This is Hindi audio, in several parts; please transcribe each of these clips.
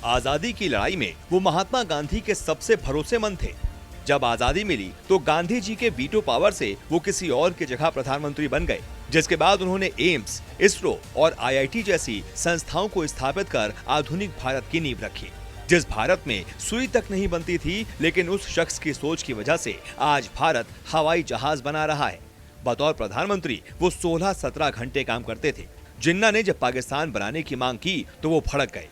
आजादी की लड़ाई में वो महात्मा गांधी के सबसे भरोसेमंद थे। जब आजादी मिली तो गांधी जी के वीटो पावर से वो किसी और की जगह प्रधानमंत्री बन गए, जिसके बाद उन्होंने एम्स, इसरो और आईआईटी जैसी संस्थाओं को स्थापित कर आधुनिक भारत की नींव रखी। जिस भारत में सुई तक नहीं बनती थी, लेकिन उस शख्स की सोच की वजह से आज भारत हवाई जहाज बना रहा है। बतौर प्रधानमंत्री वो 16-17 घंटे काम करते थे। जिन्ना ने जब पाकिस्तान बनाने की मांग की तो वो भड़क गए।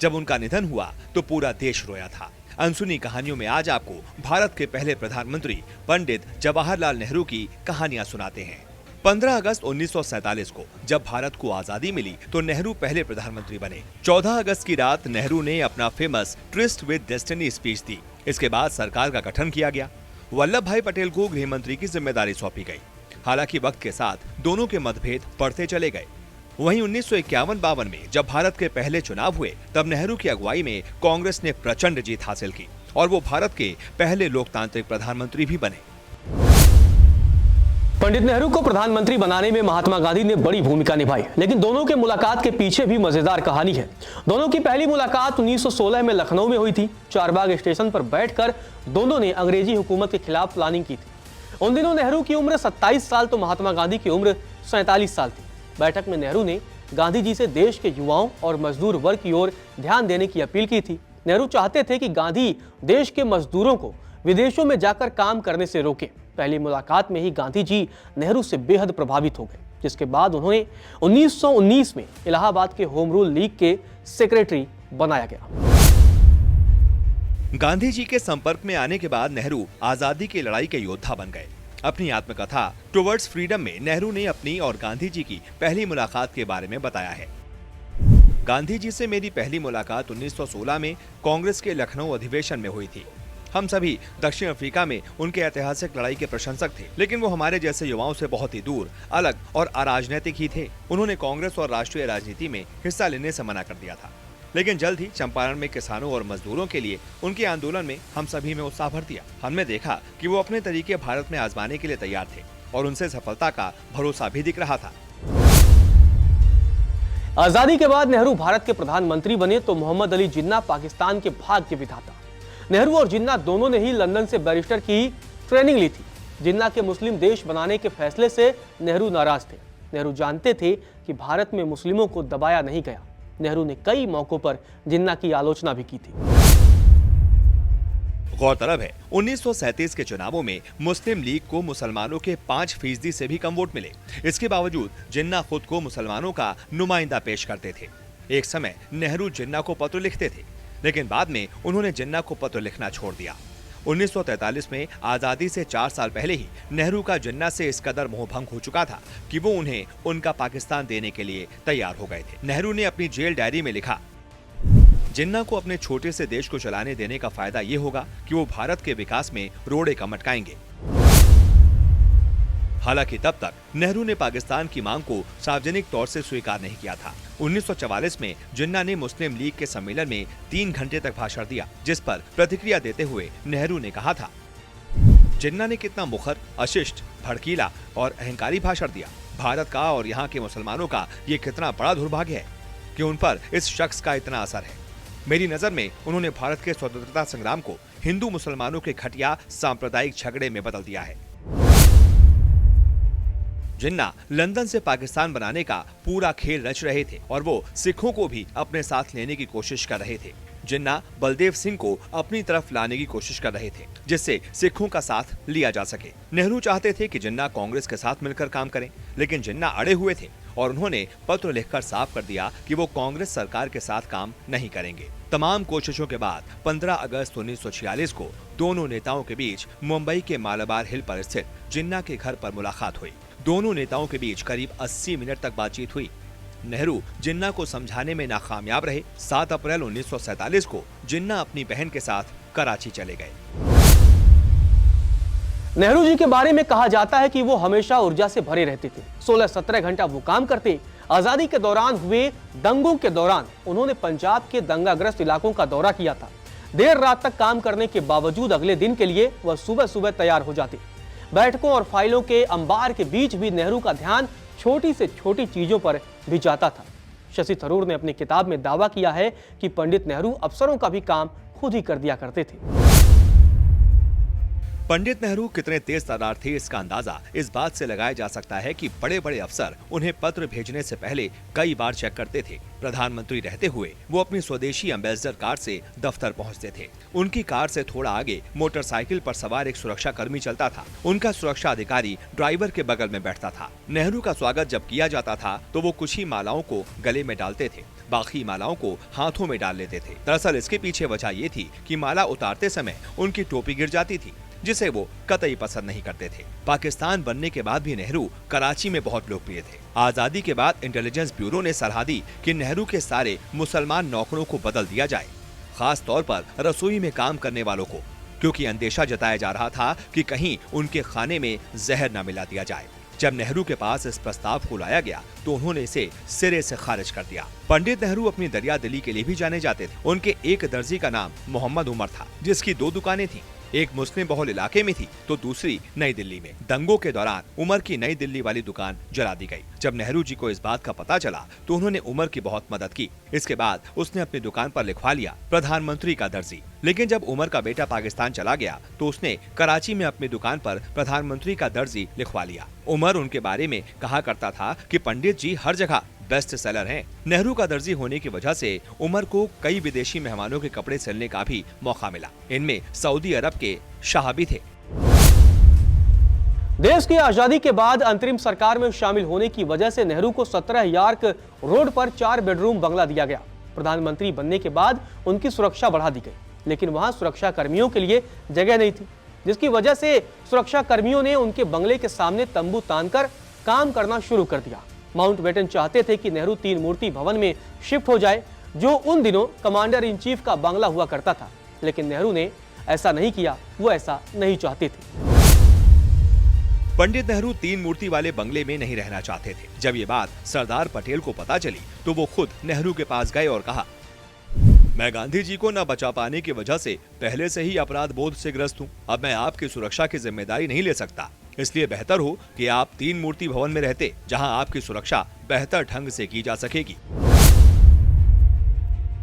जब उनका निधन हुआ तो पूरा देश रोया था। अनसुनी कहानियों में आज आपको भारत के पहले प्रधानमंत्री पंडित जवाहरलाल नेहरू की कहानियां सुनाते हैं। 15 अगस्त 1947 को जब भारत को आजादी मिली तो नेहरू पहले प्रधानमंत्री बने। 14 अगस्त की रात नेहरू ने अपना famous tryst with destiny speech दी। इसके बाद सरकार का गठन किया गया। वल्लभ भाई पटेल को गृह मंत्री की जिम्मेदारी सौंपी गई। हालांकि वक्त के साथ दोनों के मतभेद बढ़ते चले गए। वहीं 1951-52 में जब भारत के पहले चुनाव हुए तब नेहरू की अगुवाई में कांग्रेस ने प्रचंड जीत हासिल की और वो भारत के पहले लोकतांत्रिक प्रधानमंत्री भी बने। पंडित नेहरू को प्रधानमंत्री बनाने में महात्मा गांधी ने बड़ी भूमिका निभाई, लेकिन दोनों के मुलाकात के पीछे भी मजेदार कहानी है। दोनों की पहली मुलाकात 1916 में लखनऊ में हुई थी। चारबाग स्टेशन पर बैठकर दोनों ने अंग्रेजी हुकूमत के खिलाफ प्लानिंग की थी। उन दिनों नेहरू की उम्र 27 साल तो महात्मा गांधी की उम्र 47 साल थी। बैठक में नेहरू ने गांधी जी से देश के युवाओं और मजदूर वर्ग की ओर ध्यान देने की अपील की थी। नेहरू चाहते थे कि गांधी देश के मजदूरों को विदेशों में जाकर काम करने से रोके। पहली मुलाकात में ही गांधी जी नेहरू से बेहद प्रभावित हो गए, जिसके बाद उन्होंने 1919 में इलाहाबाद के होम रूल लीग के सेक्रेटरी बनाया गया। गांधी जी के संपर्क में आने के बाद नेहरू आजादी की लड़ाई के योद्धा बन गए। अपनी आत्मकथा टुवर्ड्स फ्रीडम में नेहरू ने अपनी और गांधी जी की पहली मुलाकात के बारे में बताया है। गांधी जी से मेरी पहली मुलाकात 1916 में कांग्रेस के लखनऊ अधिवेशन में हुई थी। हम सभी दक्षिण अफ्रीका में उनके ऐतिहासिक लड़ाई के प्रशंसक थे, लेकिन वो हमारे जैसे युवाओं से बहुत ही दूर, अलग और अराजनैतिक ही थे। उन्होंने कांग्रेस और राष्ट्रीय राजनीति में हिस्सा लेने से मना कर दिया था, लेकिन जल्द ही चंपारण में किसानों और मजदूरों के लिए उनके आंदोलन में हम सभी में उत्साह भर दिया। हमने देखा कि वो अपने तरीके भारत में आजमाने के लिए तैयार थे और उनसे सफलता का भरोसा भी दिख रहा था। आजादी के बाद नेहरू भारत के प्रधानमंत्री बने तो मोहम्मद अली जिन्ना पाकिस्तान के भाग्य विधाता। नेहरू और जिन्ना दोनों ने ही लंदन से बैरिस्टर की ट्रेनिंग ली थी। जिन्ना के मुस्लिम देश बनाने के फैसले से नेहरू नाराज थे। नेहरू जानते थे कि भारत में मुस्लिमों को दबाया नहीं गया। नेहरू ने कई मौकों पर जिन्ना की आलोचना भी की थी। गौरतलब है 1937 के चुनावों में मुस्लिम लीग को मुसलमानों के 5% से भी कम वोट मिले। इसके बावजूद जिन्ना खुद को मुसलमानों का नुमाइंदा पेश करते थे। एक समय नेहरू जिन्ना को पत्र लिखते थे, लेकिन बाद में उन्होंने जिन्ना को पत्र लिखना छोड़ दिया। 1943 में आजादी से 4 साल पहले ही नेहरू का जिन्ना से इस कदर मोहभंग हो चुका था कि वो उन्हें उनका पाकिस्तान देने के लिए तैयार हो गए थे। नेहरू ने अपनी जेल डायरी में लिखा, जिन्ना को अपने छोटे से देश को चलाने देने का फायदा ये होगा कि वो भारत के विकास में रोड़े कम अटकाएंगे। हालांकि तब तक नेहरू ने पाकिस्तान की मांग को सार्वजनिक तौर से स्वीकार नहीं किया था। 1944 में जिन्ना ने मुस्लिम लीग के सम्मेलन में 3 घंटे तक भाषण दिया, जिस पर प्रतिक्रिया देते हुए नेहरू ने कहा था, जिन्ना ने कितना मुखर, अशिष्ट, भड़कीला और अहंकारी भाषण दिया। भारत का और यहाँ के मुसलमानों का ये कितना बड़ा दुर्भाग्य है कि उन पर इस शख्स का इतना असर है। मेरी नजर में उन्होंने भारत के स्वतंत्रता संग्राम को हिंदू मुसलमानों के घटिया सांप्रदायिक झगड़े में बदल दिया है। जिन्ना लंदन से पाकिस्तान बनाने का पूरा खेल रच रहे थे और वो सिखों को भी अपने साथ लेने की कोशिश कर रहे थे। जिन्ना बलदेव सिंह को अपनी तरफ लाने की कोशिश कर रहे थे, जिससे सिखों का साथ लिया जा सके। नेहरू चाहते थे कि जिन्ना कांग्रेस के साथ मिलकर काम करें, लेकिन जिन्ना अड़े हुए थे और उन्होंने पत्र लिखकर साफ कर दिया कि वो कांग्रेस सरकार के साथ काम नहीं करेंगे। तमाम कोशिशों के बाद 15 अगस्त 1946 को दोनों नेताओं के बीच मुंबई के मालाबार हिल पर स्थित जिन्ना के घर पर मुलाकात हुई। दोनों नेताओं के बीच करीब 80 मिनट तक बातचीत हुई। नेहरू जिन्ना को समझाने में नाकामयाब रहे। 7 अप्रैल 1947 को जिन्ना अपनी बहन के साथ कराची चले गए। नेहरू जी के बारे में कहा जाता है कि वो हमेशा ऊर्जा से भरे रहते थे। 16-17 घंटा वो काम करते। आजादी के दौरान हुए दंगों के दौरान उन्होंने पंजाब के दंगाग्रस्त इलाकों का दौरा किया था। देर रात तक काम करने के बावजूद अगले दिन के लिए वह सुबह सुबह तैयार हो जाते। बैठकों और फाइलों के अंबार के बीच भी नेहरू का ध्यान छोटी से छोटी चीजों पर भी जाता था। शशि थरूर ने अपनी किताब में दावा किया है कि पंडित नेहरू अफसरों का भी काम खुद ही कर दिया करते थे। पंडित नेहरू कितने तेज तर्रार थे, इसका अंदाजा इस बात से लगाया जा सकता है कि बड़े बड़े अफसर उन्हें पत्र भेजने से पहले कई बार चेक करते थे। प्रधानमंत्री रहते हुए वो अपनी स्वदेशी एम्बेसडर कार से दफ्तर पहुंचते थे। उनकी कार से थोड़ा आगे मोटरसाइकिल पर सवार एक सुरक्षा कर्मी चलता था। उनका सुरक्षा अधिकारी ड्राइवर के बगल में बैठता था। नेहरू का स्वागत जब किया जाता था तो वो कुछ ही मालाओं को गले में डालते थे, बाकी मालाओं को हाथों में डाल लेते थे। दरअसल इसके पीछे वजह ये थी कि माला उतारते समय उनकी टोपी गिर जाती थी, जिसे वो कतई पसंद नहीं करते थे। पाकिस्तान बनने के बाद भी नेहरू कराची में बहुत लोकप्रिय थे। आजादी के बाद इंटेलिजेंस ब्यूरो ने सलाह दी कि नेहरू के सारे मुसलमान नौकरों को बदल दिया जाए, खास तौर पर रसोई में काम करने वालों को, क्योंकि अंदेशा जताया जा रहा था कि कहीं उनके खाने में जहर न मिला दिया जाए। जब नेहरू के पास इस प्रस्ताव को लाया गया तो उन्होंने इसे सिरे से खारिज कर दिया। पंडित नेहरू अपनी दरिया दिली के लिए भी जाने जाते थे। उनके एक दर्जी का नाम मोहम्मद उमर था, जिसकी 2 दुकानें थीं। एक मुस्लिम बहुल इलाके में थी तो दूसरी नई दिल्ली में। दंगों के दौरान उमर की नई दिल्ली वाली दुकान जला दी गई। जब नेहरू जी को इस बात का पता चला तो उन्होंने उमर की बहुत मदद की। इसके बाद उसने अपनी दुकान पर लिखवा लिया प्रधानमंत्री का दर्जी। लेकिन जब उमर का बेटा पाकिस्तान चला गया तो उसने कराची में अपनी दुकान पर प्रधानमंत्री का दर्जी लिखवा लिया। उमर उनके बारे में कहा करता था कि पंडित जी हर जगह बेस्ट सेलर हैं। नेहरू का दर्जी होने की वजह से उमर को कई विदेशी मेहमानों के कपड़े सिलने का भी मौका मिला। इनमें सऊदी अरब के शाह भी थे। देश की आजादी के बाद अंतरिम सरकार में शामिल होने की वजह से नेहरू को 17 यार्क रोड पर 4 बेडरूम बंगला दिया गया। प्रधानमंत्री बनने के बाद उनकी सुरक्षा बढ़ा दी गई, लेकिन वहां सुरक्षा कर्मियों के लिए जगह नहीं थी, जिसकी वजह से सुरक्षा कर्मियों ने उनके बंगले के सामने तंबू तानकर काम करना शुरू कर दिया। माउंटबेटन चाहते थे कि नेहरू 3 मूर्ति भवन में शिफ्ट हो जाए, जो उन दिनों कमांडर इन चीफ का बंगला हुआ करता था, लेकिन नेहरू ने ऐसा नहीं किया। वो ऐसा नहीं चाहते थे। पंडित नेहरू 3 मूर्ति वाले बंगले में नहीं रहना चाहते थे। जब ये बात सरदार पटेल को पता चली तो वो खुद नेहरू के पास गए और कहा, मैं गांधी जी को न बचा पाने की वजह से पहले से ही अपराध बोध से ग्रस्त हूँ। अब मैं आपकी सुरक्षा की जिम्मेदारी नहीं ले सकता, इसलिए बेहतर हो कि आप 3 मूर्ति भवन में रहते, जहां आपकी सुरक्षा बेहतर ढंग से की जा सकेगी।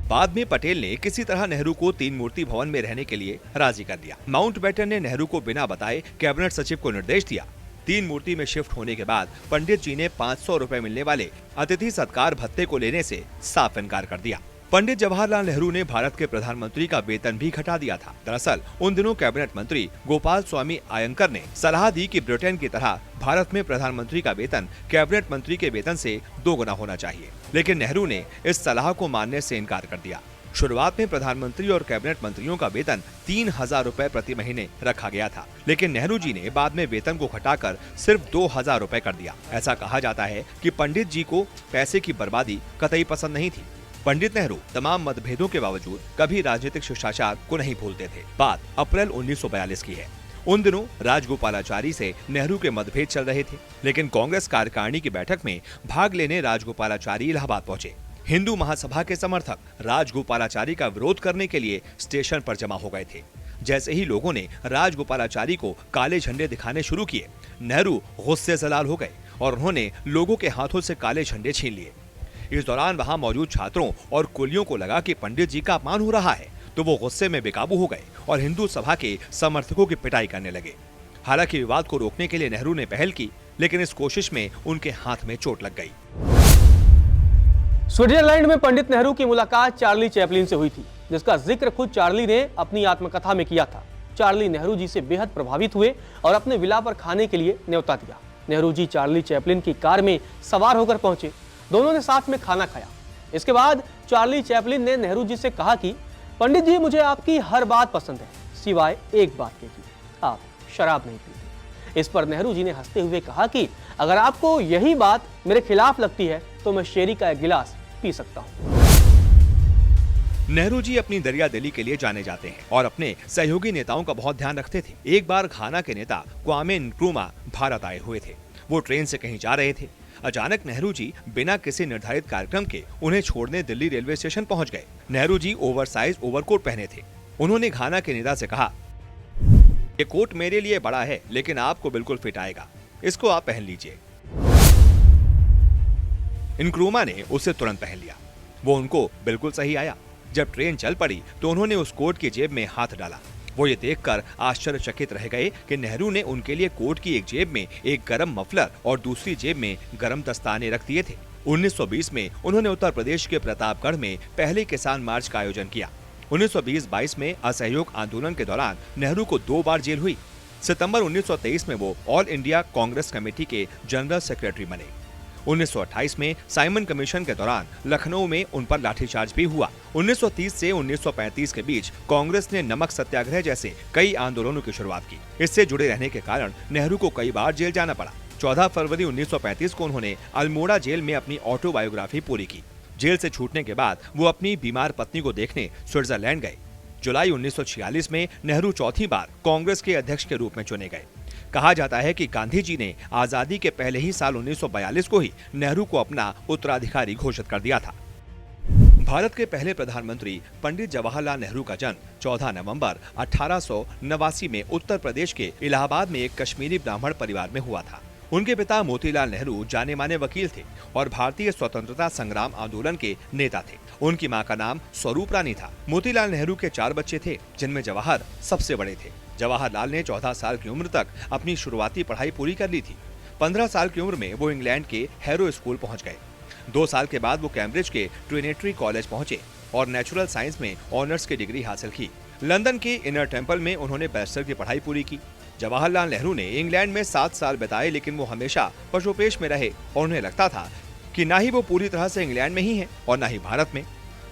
बाद में पटेल ने किसी तरह नेहरू को 3 मूर्ति भवन में रहने के लिए राजी कर दिया। माउंटबेटन ने नेहरू को बिना बताए कैबिनेट सचिव को निर्देश दिया। 3 मूर्ति में शिफ्ट होने के बाद पंडित जी ने 500 रुपए मिलने वाले अतिथि सत्कार भत्ते को लेने से साफ इनकार कर दिया। पंडित जवाहरलाल नेहरू ने भारत के प्रधानमंत्री का वेतन भी घटा दिया था। दरअसल उन दिनों कैबिनेट मंत्री गोपाल स्वामी आयंकर ने सलाह दी कि ब्रिटेन की तरह भारत में प्रधानमंत्री का वेतन कैबिनेट मंत्री के वेतन से 2 गुना होना चाहिए, लेकिन नेहरू ने इस सलाह को मानने से इनकार कर दिया। शुरुआत में प्रधानमंत्री और कैबिनेट मंत्रियों का वेतन 3000 रुपए प्रति महीने रखा गया था, लेकिन नेहरू जी ने बाद में वेतन को घटाकर सिर्फ 2000 रुपए कर दिया। ऐसा कहा जाता है कि पंडित जी को पैसे की बर्बादी कतई पसंद नहीं थी। पंडित नेहरू तमाम मतभेदों के बावजूद कभी राजनीतिक शिष्टाचार को नहीं भूलते थे। बात अप्रैल 1942 की है। उन दिनों राजगोपालाचारी से नेहरू के मतभेद चल रहे थे, लेकिन कांग्रेस कार्यकारिणी की बैठक में भाग लेने राजगोपालाचारी इलाहाबाद पहुंचे। हिंदू महासभा के समर्थक राजगोपालाचारी का विरोध करने के लिए स्टेशन पर जमा हो गए थे। जैसे ही लोगों ने राजगोपालाचारी को काले झंडे दिखाने शुरू किए, नेहरू गुस्से से लाल हो गए और उन्होंने लोगों के हाथों से काले झंडे छीन लिए। इस दौरान वहां मौजूद छात्रों और कुलियों को लगा कि पंडित जी का अपमान हो रहा है, तो वो गुस्से में बेकाबू हो गए और हिंदू सभा के समर्थकों की पिटाई करने लगे। हालांकि विवाद को रोकने के लिए नेहरू ने पहल की, लेकिन इस कोशिश में उनके हाथ में चोट लग गई। स्विट्जरलैंड में पंडित नेहरू की मुलाकात चार्ली चैपलिन से हुई थी, जिसका जिक्र खुद चार्ली ने अपनी आत्मकथा में किया था। चार्ली नेहरू जी से बेहद प्रभावित हुए और अपने विला पर खाने के लिए न्योता दिया। नेहरू जी चार्ली चैपलिन की कार में सवार होकर पहुंचे। दोनों ने साथ में खाना खाया। इसके बाद चार्ली चैपलिन ने नेहरू जी से कहा कि पंडित जी, मुझे आपकी हर बात पसंद है, सिवाय एक बात के कि आप शराब नहीं पीते। इस पर नेहरू जी ने हंसते हुए कहा कि अगर आपको यही बात मेरे खिलाफ लगती है तो मैं शेरी का एक गिलास पी सकता हूँ। नेहरू जी अपनी दरिया दिली के लिए जाने जाते हैं और अपने सहयोगी नेताओं का बहुत ध्यान रखते थे। एक बार घाना के नेता क्वामे नक्रूमा भारत आए हुए थे। वो ट्रेन से कहीं जा रहे थे। अचानक नेहरू जी बिना किसी निर्धारित कार्यक्रम के उन्हें छोड़ने दिल्ली रेलवे स्टेशन पहुंच गए। नेहरू जी ओवरसाइज ओवरकोट पहने थे। उन्होंने घाना के नेता से कहा, ये कोट मेरे लिए बड़ा है, लेकिन आपको बिल्कुल फिट आएगा, इसको आप पहन लीजिए। इनक्रूमा ने उसे तुरंत पहन लिया। वो उनको बिल्कुल सही आया। जब ट्रेन चल पड़ी तो उन्होंने उस कोट की जेब में हाथ डाला। वो ये देखकर आश्चर्यचकित रह गए कि नेहरू ने उनके लिए कोट की एक जेब में एक गरम मफलर और दूसरी जेब में गरम दस्ताने रख दिए थे। 1920 में उन्होंने उत्तर प्रदेश के प्रतापगढ़ में पहले किसान मार्च का आयोजन किया। 1920-22 में असहयोग आंदोलन के दौरान नेहरू को 2 बार जेल हुई। सितंबर 1923 में वो ऑल इंडिया कांग्रेस कमेटी के जनरल सेक्रेटरी बने। 1928 में साइमन कमीशन के दौरान लखनऊ में उन पर लाठीचार्ज भी हुआ। 1930 से 1935 के बीच कांग्रेस ने नमक सत्याग्रह जैसे कई आंदोलनों की शुरुआत की। इससे जुड़े रहने के कारण नेहरू को कई बार जेल जाना पड़ा। 14 फरवरी 1935 को उन्होंने अल्मोड़ा जेल में अपनी ऑटोबायोग्राफी पूरी की। जेल से छूटने के बाद वो अपनी बीमार पत्नी को देखने स्विट्जरलैंड गए। जुलाई 1946 में नेहरू चौथी बार कांग्रेस के अध्यक्ष के रूप में चुने गए। कहा जाता है कि गांधी जी ने आजादी के पहले ही साल 1942 को ही नेहरू को अपना उत्तराधिकारी घोषित कर दिया था। भारत के पहले प्रधानमंत्री पंडित जवाहरलाल नेहरू का जन्म 14 नवंबर 1889 में उत्तर प्रदेश के इलाहाबाद में एक कश्मीरी ब्राह्मण परिवार में हुआ था। उनके पिता मोतीलाल नेहरू जाने माने वकील थे और भारतीय स्वतंत्रता संग्राम आंदोलन के नेता थे। उनकी मां का नाम स्वरूप रानी था। मोतीलाल नेहरू के 4 बच्चे थे, जिनमें जवाहर सबसे बड़े थे। जवाहरलाल ने 14 साल की उम्र तक अपनी शुरुआती पढ़ाई पूरी कर ली थी। 15 साल की उम्र में वो इंग्लैंड के हैरो स्कूल पहुंच गए। 2 साल के बाद वो कैम्ब्रिज के ट्रिनिटी कॉलेज पहुंचे और नेचुरल साइंस में ऑनर्स की डिग्री हासिल की। लंदन के इनर टेम्पल में उन्होंने बैचलर की पढ़ाई पूरी की। जवाहरलाल नेहरू ने इंग्लैंड में 7 साल बिताए, लेकिन वो हमेशा पशुपेश में रहे और उन्हें लगता था कि ना ही वो पूरी तरह से इंग्लैंड में ही हैं और ना ही भारत में।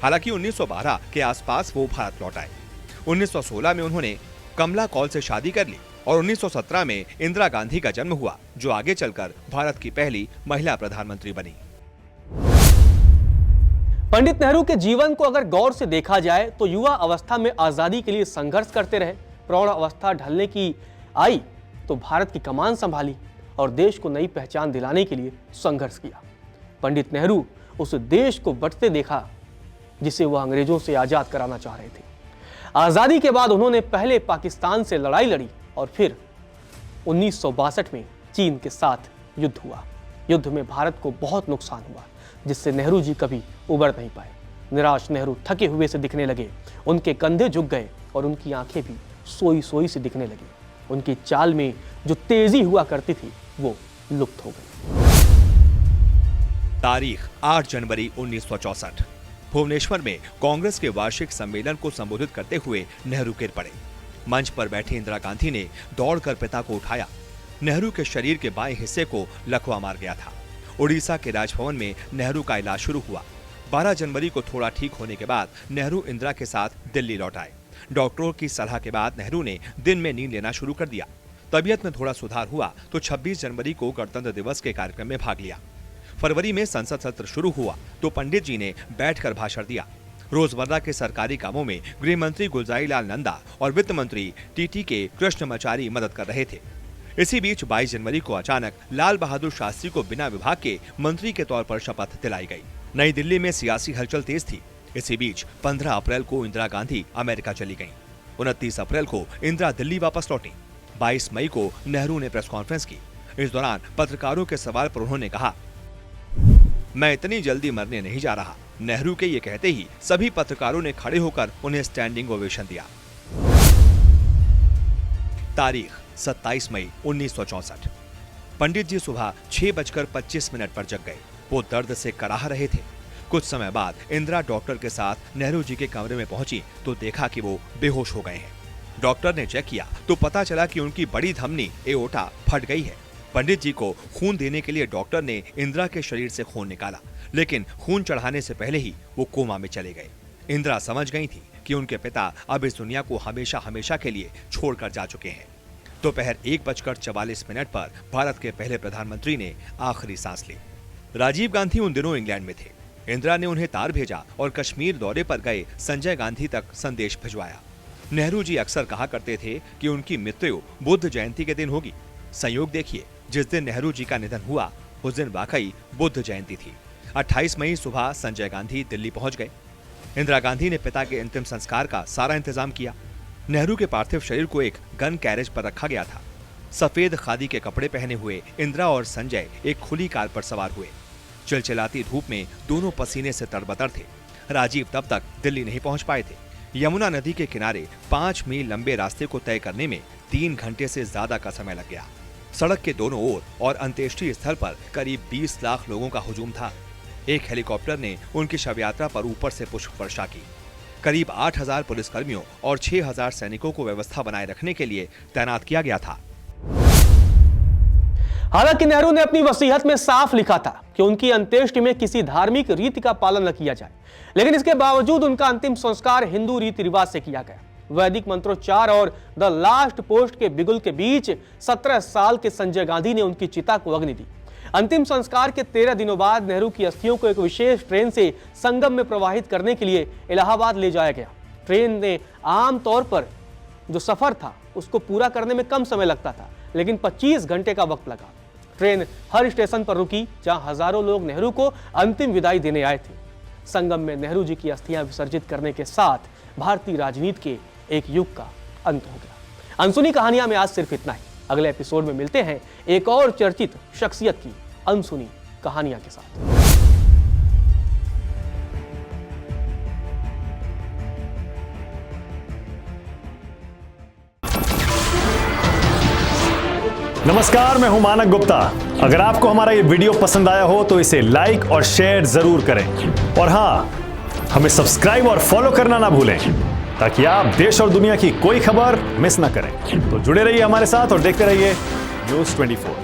हालांकि 1912 के आसपास वो भारत लौट आए। 1916 में उन्होंने कमला कौल से शादी कर ली और 1917 में इंदिरा गांधी का जन्म हुआ, जो आगे चलकर भारत की पहली महिला प्रधानमंत्री बनी। पंडित नेहरू के जीवन को अगर गौर से देखा जाए तो युवा अवस्था में आजादी के लिए संघर्ष करते रहे। प्रौढ़ अवस्था ढलने की आई तो भारत की कमान संभाली और देश को नई पहचान दिलाने के लिए संघर्ष किया। पंडित नेहरू उस देश को बंटते देखा जिसे वह अंग्रेजों से आजाद कराना चाह रहे थे। आजादी के बाद उन्होंने पहले पाकिस्तान से लड़ाई लड़ी और फिर 1962 में चीन के साथ युद्ध हुआ। युद्ध में भारत को बहुत नुकसान हुआ, जिससे नेहरू जी कभी उबर नहीं पाए। निराश नेहरू थके हुए से दिखने लगे। उनके कंधे झुक गए और उनकी आंखें भी सोई सोई से दिखने लगी। उनकी चाल में जो तेजी हुआ करती थी वो लुप्त हो गई। तारीख 8 जनवरी 1964। भुवनेश्वर में कांग्रेस के वार्षिक सम्मेलन को संबोधित करते हुए नेहरू गिर पड़े। मंच पर बैठी इंदिरा गांधी ने दौड़कर पिता को उठाया। नेहरू के शरीर के बाएं हिस्से को लकवा मार गया था। उड़ीसा के राजभवन में नेहरू का इलाज शुरू हुआ। 12 जनवरी को थोड़ा ठीक होने के बाद नेहरू इंदिरा के साथ दिल्ली लौट आए। डॉक्टरों की सलाह के बाद नेहरू ने दिन में नींद लेना शुरू कर दिया। तबीयत में थोड़ा सुधार हुआ तो 26 जनवरी को गणतंत्र दिवस के कार्यक्रम में भाग लिया। फरवरी में संसद सत्र शुरू हुआ तो पंडित जी ने बैठकर भाषण दिया। रोजमर्रा के सरकारी कामों में गृह मंत्री गुलजारीलाल नंदा और वित्त मंत्री टीटी के कृष्णमाचारी मदद कर रहे थे। इसी बीच 22 जनवरी को अचानक लाल बहादुर शास्त्री को बिना विभाग के मंत्री के तौर पर शपथ दिलाई गई। नई दिल्ली में सियासी हलचल तेज थी। इसी बीच 15 अप्रैल को इंदिरा गांधी अमेरिका चली गईं। 29 अप्रैल को इंदिरा दिल्ली वापस लौटी। 22 मई को नेहरू ने प्रेस कॉन्फ्रेंस की। इस दौरान पत्रकारों के सवाल पर उन्होंने कहा, मैं इतनी जल्दी मरने नहीं जा रहा। नेहरू के ये कहते ही सभी पत्रकारों ने खड़े होकर उन्हें स्टैंडिंग ओवेशन दिया। तारीख 27 मई 1964। पंडित जी सुबह 6:25 पर जग गए। वो दर्द से कराह रहे थे। कुछ समय बाद इंदिरा डॉक्टर के साथ नेहरू जी के कमरे में पहुंची तो देखा कि वो बेहोश हो गए हैं। डॉक्टर ने चेक किया तो पता चला कि उनकी बड़ी धमनी एओर्टा फट गई है। पंडित जी को खून देने के लिए डॉक्टर ने इंदिरा के शरीर से खून निकाला, लेकिन खून चढ़ाने से पहले ही वो कोमा में चले गए। इंदिरा समझ गई थी कि उनके पिता अब इस दुनिया को हमेशा हमेशा के लिए छोड़कर जा चुके हैं। दोपहर 1:44 पर भारत के पहले प्रधानमंत्री ने आखिरी सांस ली। राजीव गांधी उन दिनों इंग्लैंड में थे। इंदिरा ने उन्हें तार भेजा और कश्मीर दौरे पर गए संजय गांधी तक संदेश भिजवाया। नेहरू जी अक्सर कहा करते थे कि उनकी मृत्यु बुद्ध जयंती के दिन होगी। संयोग देखिए, जिस दिन नेहरू जी का निधन हुआ उस दिन वाकई बुद्ध जयंती थी। 28 मई सुबह संजय गांधी दिल्ली पहुंच गए। इंदिरा गांधी ने पिता के अंतिम संस्कार का सारा इंतजाम किया। नेहरू के पार्थिव शरीर को एक गन कैरेज पर रखा गया था। सफेद खादी के कपड़े पहने हुए इंदिरा और संजय एक खुली कार पर सवार हुए। चिलचिलाती धूप में दोनों पसीने से तरबतर थे। राजीव तब तक दिल्ली नहीं पहुंच पाए थे। यमुना नदी के किनारे 5 मील लंबे रास्ते को तय करने में 3 घंटे से ज्यादा का समय लग गया। सड़क के दोनों ओर और अंत्येष्टि स्थल पर करीब 20 लाख लोगों का हुजूम था। एक हेलीकॉप्टर ने उनकी शव यात्रा पर ऊपर से पुष्प वर्षा की। करीब 8000 पुलिसकर्मियों और 6000 सैनिकों को व्यवस्था बनाए रखने के लिए तैनात किया गया था। हालांकि नेहरू ने अपनी वसीयत में साफ लिखा था कि उनकी अंत्येष्टि में किसी धार्मिक रीति का पालन न किया जाए, लेकिन इसके बावजूद उनका अंतिम संस्कार हिंदू रीति रिवाज से किया गया। वैदिक मंत्रोच्चार और द लास्ट पोस्ट के बिगुल के बीच 17 साल के संजय गांधी ने उनकी चिता को अग्नि दी। अंतिम संस्कार के 13 दिनों बाद नेहरू की अस्थियों को एक विशेष ट्रेन से संगम में प्रवाहित करने के लिए इलाहाबाद ले जाया गया। ट्रेन ने आमतौर पर जो सफर था उसको पूरा करने में कम समय लगता था, लेकिन 25 घंटे का वक्त लगा। ट्रेन हर स्टेशन पर रुकी जहां हजारों लोग नेहरू को अंतिम विदाई देने आए थे। संगम में नेहरू जी की अस्थियां विसर्जित करने के साथ भारतीय राजनीति के एक युग का अंत हो गया। अनसुनी कहानियां में आज सिर्फ इतना ही। अगले एपिसोड में मिलते हैं एक और चर्चित शख्सियत की अनसुनी कहानियां के साथ। नमस्कार, मैं हूं मानक गुप्ता। अगर आपको हमारा ये वीडियो पसंद आया हो तो इसे लाइक और शेयर जरूर करें, और हां, हमें सब्सक्राइब और फॉलो करना ना भूलें ताकि आप देश और दुनिया की कोई खबर मिस ना करें। तो जुड़े रहिए हमारे साथ और देखते रहिए न्यूज़ 24।